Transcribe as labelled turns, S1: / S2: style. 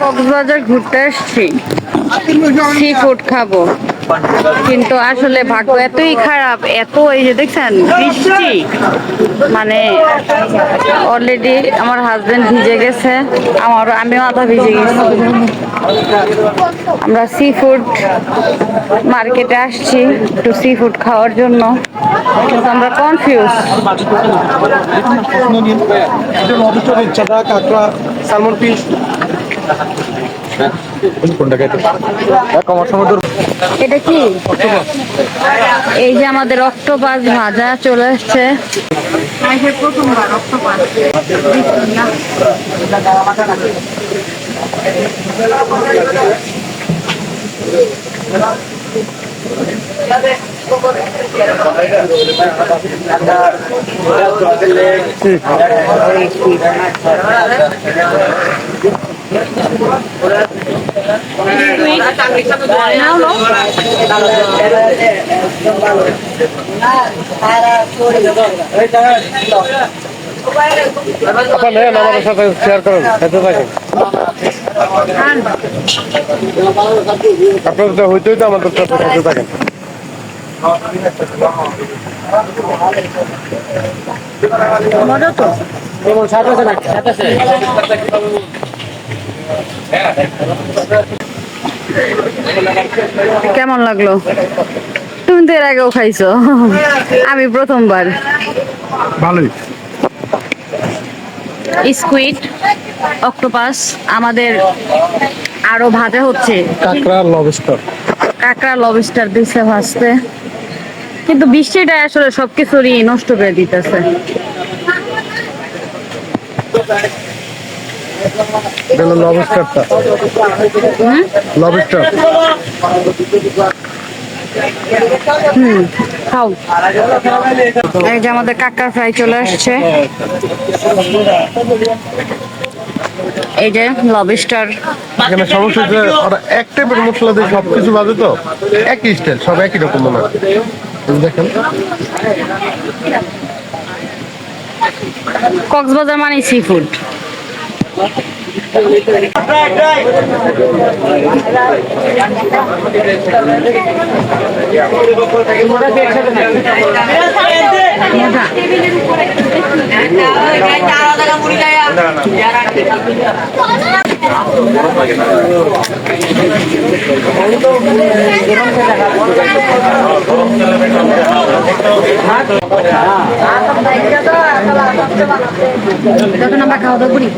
S1: কক্সবাজার ঘুরতে আসছি, sea food খাবো, কিন্তু আসলে ভাগ্য এতই খারাপ, এত এই যে দেখছেন বৃষ্টি, মানে অলরেডি আমার হাজবেন্ড ভিজে গেছে, আমিও আধা ভিজে গেছি। আমরা সি ফুড মার্কেটে আসছি একটু সি ফুড খাওয়ার জন্য, কিন্তু আমরা কনফিউজ।
S2: কাঁকড়া, সালমন পিস
S1: এটা কি? এই যে আমাদের অক্টোপাস ভাজা চলে আসছে। প্রথমবার অক্টোপাস।
S2: আমাদের সাথে শেয়ার করুন, খেতে থাকেন। আপনাদের হইতে হইতে আমাদের সাথে খেতে থাকেন।
S1: মজা তো। কেমন লাগলো? তুমি তো এর আগেও খাইছো, আমি প্রথমবার।
S2: ভালোই।
S1: স্কুইড, অক্টোপাস আমাদের আরো ভাজা হচ্ছে।
S2: কাঁকড়া, লবস্টার।
S1: কাঁকড়া লবস্টার দিচ্ছে ভাজতে, কিন্তু বৃষ্টিটা আসলে সবকিছুরই নষ্ট করে দিতেছে।
S2: লবস্টারটা, লবস্টার।
S1: খাও। এই যে আমাদের কাঁকড়া ফ্রাই চলে আসছে, এই যে লবস্টার।
S2: এখানে সমস্যা হচ্ছে ওরা এক টাইপের মশলা দিয়ে সবকিছু বাজে, তো একই স্টাইল, সব একই রকম মনে হয়। দেখেন,
S1: কক্সবাজার মানে সি ফুড। যখন আমরা খাওয়া দাওয়া করি